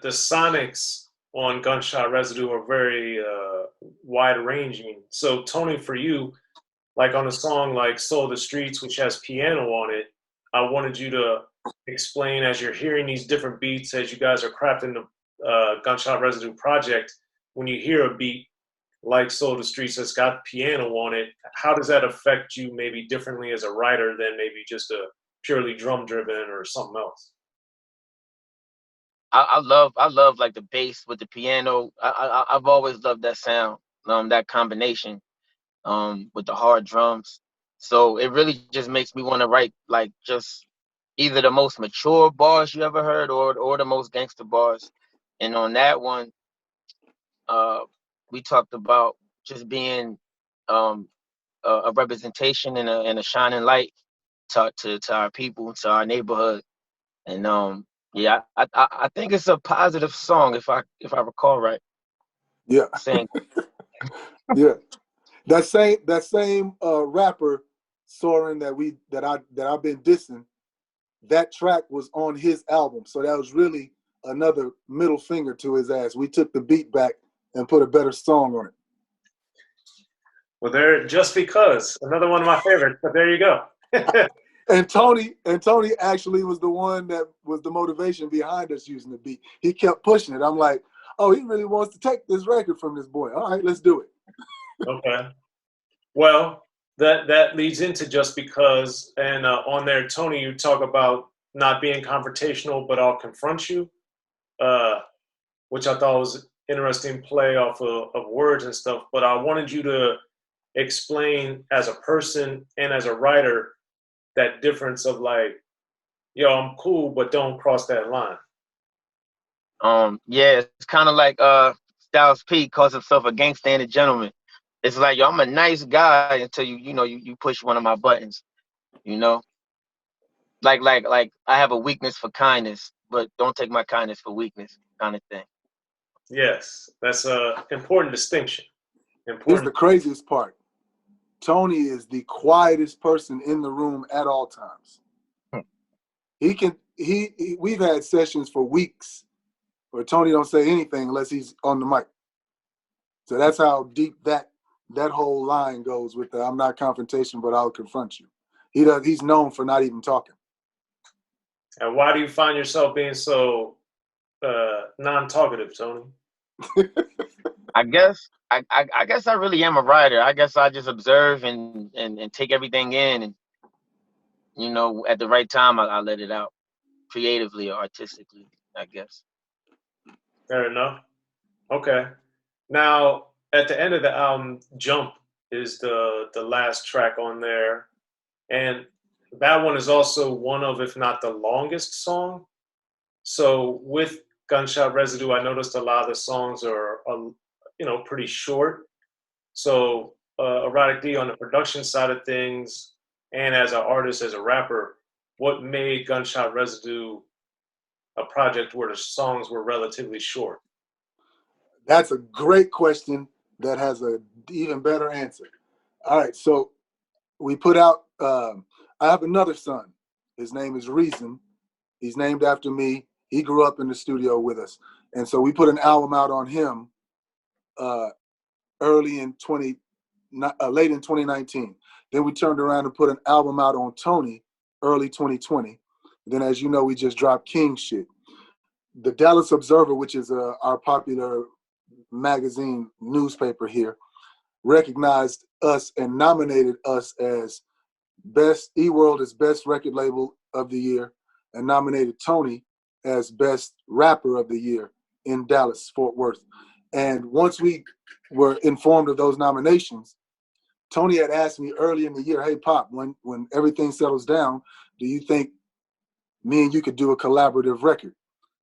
the sonics on Gunshot Residue are very wide ranging. So Tony, for you, like on a song like Soul of the Streets, which has piano on it, I wanted you to explain as you're hearing these different beats, as you guys are crafting the Gunshot Residue project, when you hear a beat like Soul of the Streets that's got piano on it, how does that affect you maybe differently as a writer than maybe just a purely drum driven or something else? I love like the bass with the piano. I've always loved that sound, that combination, with the hard drums. So it really just makes me want to write like just either the most mature bars you ever heard or the most gangster bars. And on that one, uh, we talked about just being um a representation and a shining light to our people, to our neighborhood. And yeah, I think it's a positive song if I recall right. Yeah. Saying Yeah. That same rapper, Soren, that I've been dissing, that track was on his album. So that was really another middle finger to his ass. We took the beat back and put a better song on it. Well, there, just because, another one of my favorites, but there you go. And Tony actually was the one that was the motivation behind us using the beat. He kept pushing it. I'm like, oh, he really wants to take this record from this boy. All right, let's do it. Okay. Well, that leads into Just Because, and on there, Tony, you talk about not being confrontational, but I'll confront you, which I thought was interesting play off of words and stuff. But I wanted you to explain as a person and as a writer that difference of like, yo, I'm cool, but don't cross that line. yeah, it's kind of like Styles P calls himself a gangster and a gentleman. It's like, yo, I'm a nice guy until you push one of my buttons, you know? Like I have a weakness for kindness, but don't take my kindness for weakness, kind of thing. Yes, that's a important distinction. Here's the Important. craziest part. Tony is the quietest person in the room at all times. We've had sessions for weeks where Tony don't say anything unless he's on the mic. So that's how deep that whole line goes with the I'm not confrontation, but I'll confront you. He's known for not even talking. And why do you find yourself being so non-talkative, Tony? I guess I guess I really am a writer. I guess I just observe and take everything in, and at the right time I let it out creatively or artistically, I guess. Fair enough. Okay. Now, at the end of the album, Jump is the last track on there. And that one is also one of, if not the longest song. So with Gunshot Residue, I noticed a lot of the songs are pretty short. So Erotic-D on the production side of things, and as an artist, as a rapper, what made Gunshot Residue a project where the songs were relatively short? That's a great question that has an even better answer. All right, so we put out, I have another son. His name is Reason. He's named after me. He grew up in the studio with us. And so we put an album out on him late in 2019. Then we turned around and put an album out on Tony early 2020. Then, as you know, we just dropped King Shit. The Dallas Observer, which is our popular magazine newspaper here, recognized us and nominated us as best E-World as best record label of the year, and nominated Tony as best rapper of the year in Dallas, Fort Worth. And once we were informed of those nominations, Tony had asked me early in the year, hey Pop, when everything settles down, do you think me and you could do a collaborative record?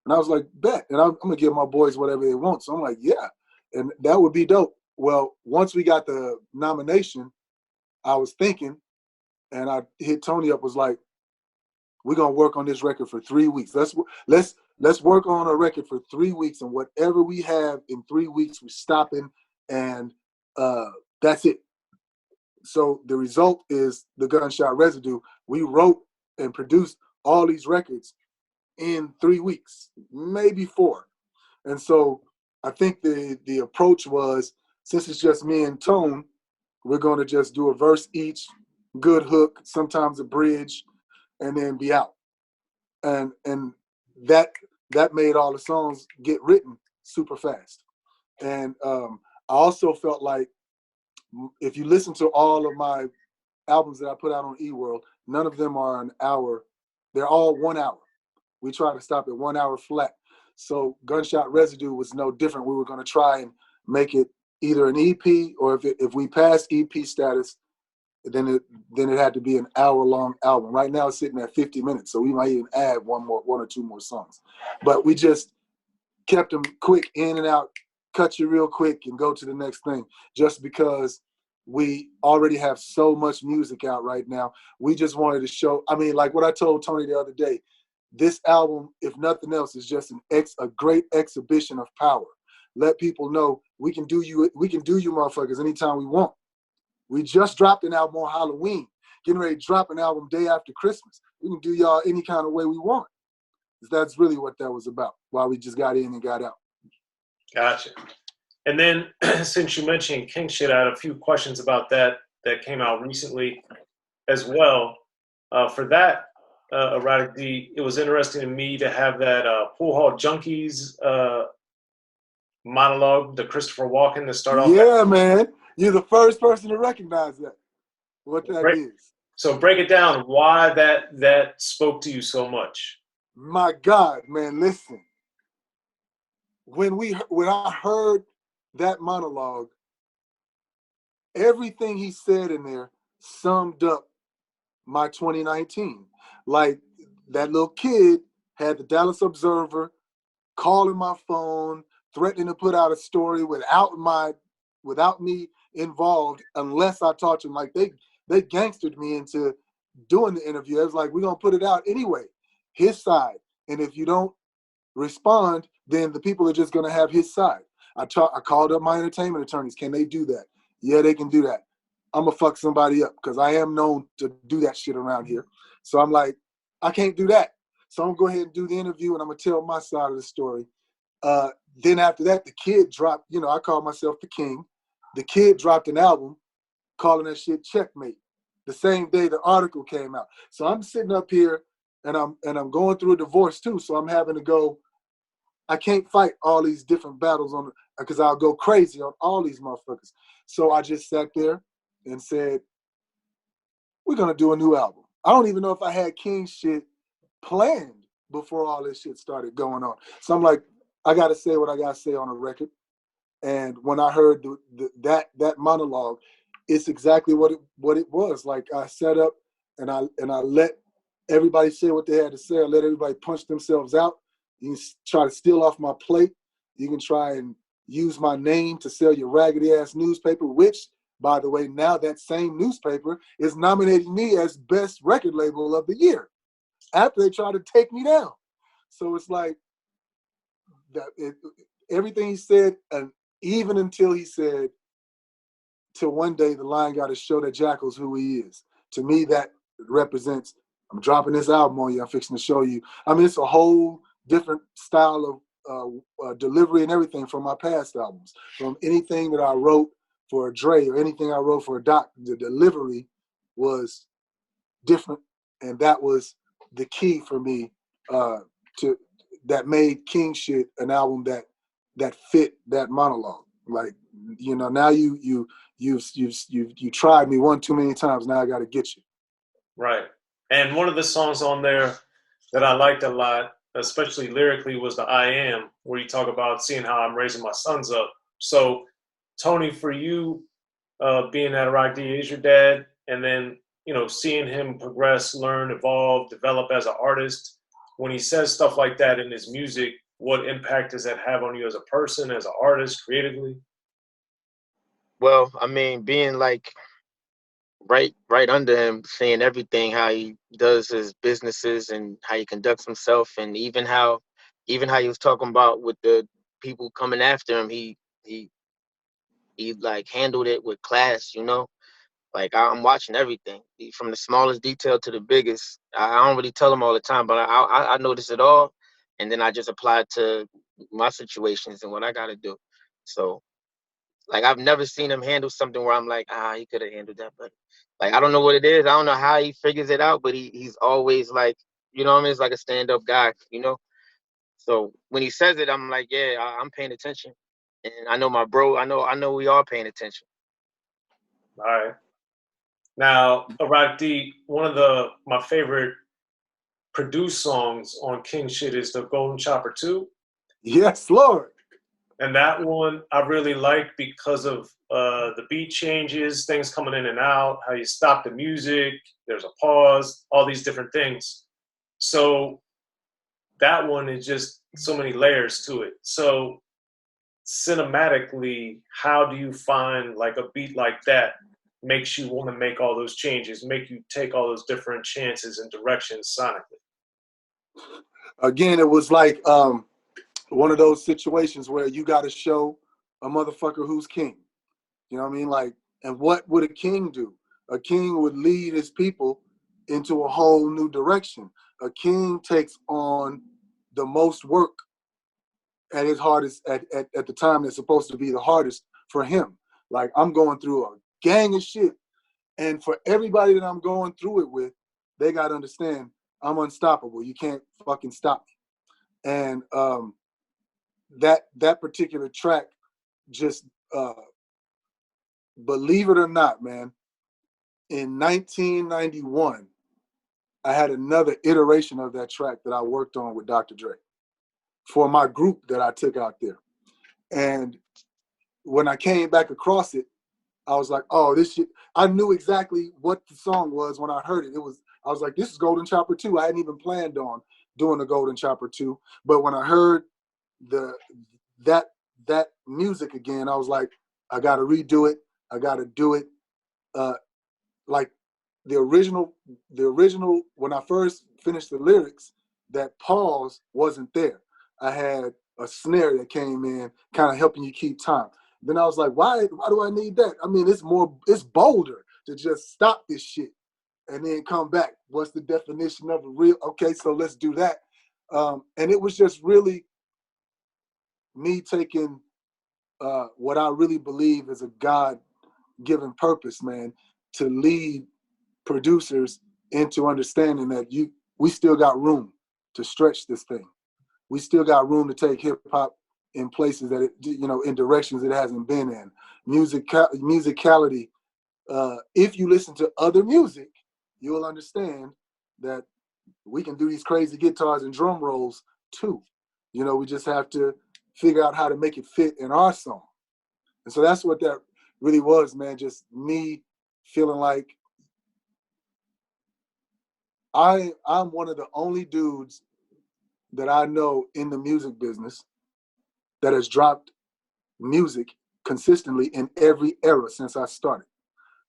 And I was like, bet. And I'm gonna give my boys whatever they want. So I'm like, yeah. And that would be dope. Well, once we got the nomination, I was thinking, and I hit Tony up, was like, we're gonna work on this record for 3 weeks. Let's work on a record for 3 weeks, and whatever we have in 3 weeks, we're stopping, and that's it. So the result is the Gunshot Residue. We wrote and produced all these records in 3 weeks, maybe 4. And so I think the approach was, since it's just me and Tone, we're going to just do a verse each, good hook, sometimes a bridge, and then be out. And that made all the songs get written super fast. And I also felt like if you listen to all of my albums that I put out on eWorld, none of them are an hour. They're all 1 hour. We try to stop at 1 hour flat. So Gunshot Residue was no different. We were going to try and make it either an EP, or if we passed EP status, then it had to be an hour-long album. Right now it's sitting at 50 minutes, so we might even add one or two more songs. But we just kept them quick, in and out, cut you real quick and go to the next thing, just because we already have so much music out right now. We just wanted to show, I mean, like what I told Tony the other day, this album, if nothing else, is just a great exhibition of power. Let people know we can do you motherfuckers anytime we want. We just dropped an album on Halloween, getting ready to drop an album day after Christmas. We can do y'all any kind of way we want. That's really what that was about, why we just got in and got out. Gotcha. And then since you mentioned King Shit, I had a few questions about that came out recently as well. For that Erotic-D, it was interesting to me to have that Poolhall Junkies monologue, the Christopher Walken, to start off. Yeah, man. You're the first person to recognize that, what that is. So break it down, why that spoke to you so much. My God, man, listen. When I heard that monologue, everything he said in there summed up my 2019. Like, that little kid had the Dallas Observer calling my phone, threatening to put out a story without me involved, unless I talked to him. Like, they gangstered me into doing the interview. I was like, we're gonna put it out anyway, his side. And if you don't respond, then the people are just gonna have his side. I called up my entertainment attorneys. Can they do that? Yeah, they can do that. I'm gonna fuck somebody up, because I am known to do that shit around here. So I'm like, I can't do that. So I'm gonna go ahead and do the interview, and I'm gonna tell my side of the story. Then after that, the kid dropped, I call myself the king. The kid dropped an album calling that shit Checkmate, the same day the article came out. So I'm sitting up here and I'm going through a divorce too. So I'm having to go, I can't fight all these different battles because I'll go crazy on all these motherfuckers. So I just sat there and said, we're gonna do a new album. I don't even know if I had King shit planned before all this shit started going on. So I'm like, I gotta say what I gotta say on a record. And when I heard that monologue, it's exactly what it was. Like, I sat up and I let everybody say what they had to say. I let everybody punch themselves out. You can try to steal off my plate. You can try and use my name to sell your raggedy ass newspaper, which, by the way, now that same newspaper is nominating me as best record label of the year after they try to take me down. So it's like everything he said, and even until he said, till one day the lion got to show that jackal's who he is. To me, that represents, I'm dropping this album on you, I'm fixing to show you. I mean, it's a whole different style of delivery and everything from my past albums. From anything that I wrote for Dre or anything I wrote for Doc, the delivery was different, and that was the key for me to that made King Shit an album that fit that monologue. Like, now you tried me one too many times. Now I got to get you. Right. And one of the songs on there that I liked a lot, especially lyrically, was the I Am, where you talk about seeing how I'm raising my sons up. So, Tony, for you, being that Erotic-D is your dad, and then, seeing him progress, learn, evolve, develop as an artist, when he says stuff like that in his music, what impact does that have on you as a person, as an artist, creatively? Well, I mean, being like right under him, seeing everything, how he does his businesses and how he conducts himself, and even how he was talking about with the people coming after him, he like handled it with class. Like, I'm watching everything from the smallest detail to the biggest. I don't really tell him all the time, but I notice it all, and then I just apply it to my situations and what I gotta do. So like I've never seen him handle something where I'm like, he could have handled that better. Like I don't know what it is. I don't know how he figures it out, but he's always like, you know what I mean? It's like a stand-up guy, you know? So when he says it, I'm like, yeah, I'm paying attention. And I know my bro, I know we are paying attention. All right. Now, Erotic-D, one of my favorite produced songs on King Shit is the Golden Chopper 2. Yes, Lord. And that one I really like because of the beat changes, things coming in and out, how you stop the music, there's a pause, all these different things. So that one is just so many layers to it. So cinematically, how do you find like a beat like that makes you want to make all those changes, make you take all those different chances and directions sonically? Again, it was like one of those situations where you got to show a motherfucker who's king. You know what I mean? Like, and what would a king do? A king would lead his people into a whole new direction. A king takes on the most work at his hardest, at the time that's supposed to be the hardest for him. Like, I'm going through a gang of shit. And for everybody that I'm going through it with, they got to understand I'm unstoppable. You can't fucking stop me. And that particular track just, believe it or not, man, in 1991, I had another iteration of that track that I worked on with Dr. Dre for my group that I took out there. And when I came back across it, I was like, oh, this shit, I knew exactly what the song was when I heard it. I was like, this is Golden Chopper 2. I hadn't even planned on doing the Golden Chopper 2. But when I heard that music again, I was like, I gotta redo it. I gotta do it. Like the original, when I first finished the lyrics, that pause wasn't there. I had a snare that came in, kind of helping you keep time. Then I was like, why do I need that? I mean, it's bolder to just stop this shit and then come back. What's the definition of a real? Okay, so let's do that. And it was just really me taking what I really believe is a God-given purpose, man, to lead producers into understanding that we still got room to stretch this thing. We still got room to take hip hop in places that in directions it hasn't been in. Musicality. If you listen to other music, you'll understand that we can do these crazy guitars and drum rolls too. We just have to figure out how to make it fit in our song. And so that's what that really was, man. Just me feeling like I'm one of the only dudes that I know in the music business that has dropped music consistently in every era since I started.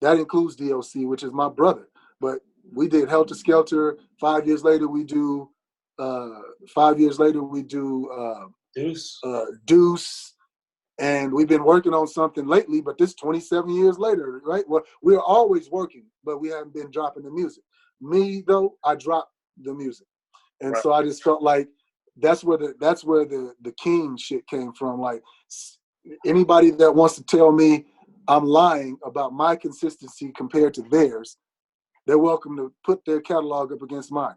That includes D.O.C, which is my brother. But we did Helter Skelter. 5 years later, we do Deuce. And we've been working on something lately, but this 27 years later, right? Well, we're always working, but we haven't been dropping the music. Me, though, I dropped the music. And right. So I just felt like that's where the king shit came from. Like, anybody that wants to tell me I'm lying about my consistency compared to theirs, they're welcome to put their catalog up against mine.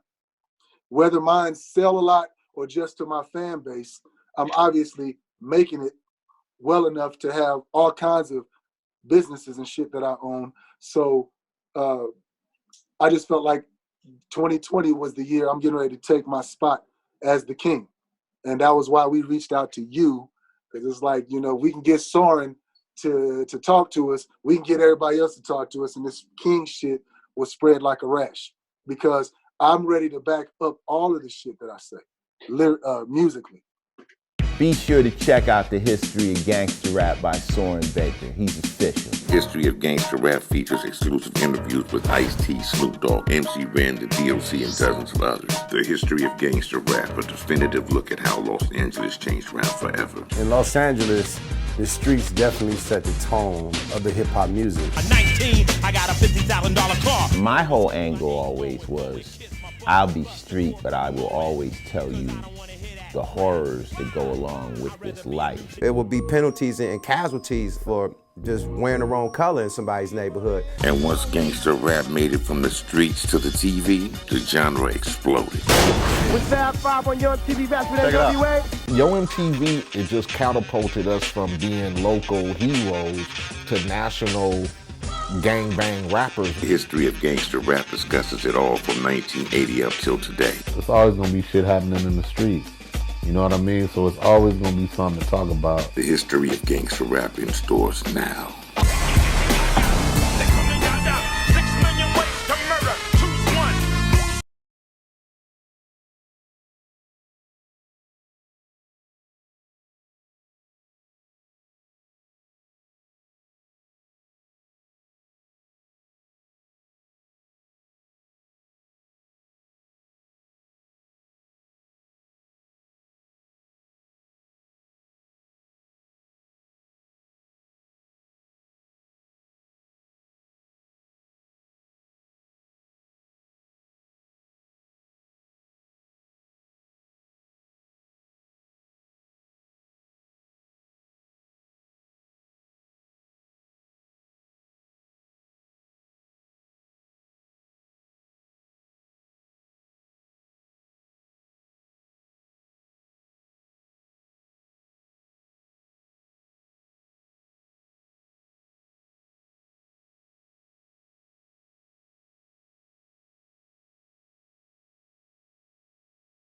Whether mine sell a lot or just to my fan base, I'm obviously making it well enough to have all kinds of businesses and shit that I own. So I just felt like 2020 was the year I'm getting ready to take my spot as the king. And that was why we reached out to you, because it's like, we can get Soren to talk to us. We can get everybody else to talk to us. And this king shit will spread like a rash, because I'm ready to back up all of the shit that I say, musically. Be sure to check out the History of Gangster Rap by Soren Baker. He's official. History of Gangster Rap features exclusive interviews with Ice-T, Snoop Dogg, MC Ren, the D.O.C, and dozens of others. The History of Gangster Rap, a definitive look at how Los Angeles changed rap forever. In Los Angeles, the streets definitely set the tone of the hip-hop music. At 19, I got a $50,000 car. My whole angle always was, I'll be street, but I will always tell you the horrors that go along with this life. It will be penalties and casualties for just wearing the wrong color in somebody's neighborhood. And once gangster rap made it from the streets to the TV, the genre exploded. With Fab 5 on Your MTV Best with NWA. Yo MTV, it just catapulted us from being local heroes to national gangbang rappers. The history of gangster rap discusses it all from 1980 up till today. It's always gonna be shit happening in the streets. You know what I mean? So it's always gonna be something to talk about. The history of gangster rap in stores now.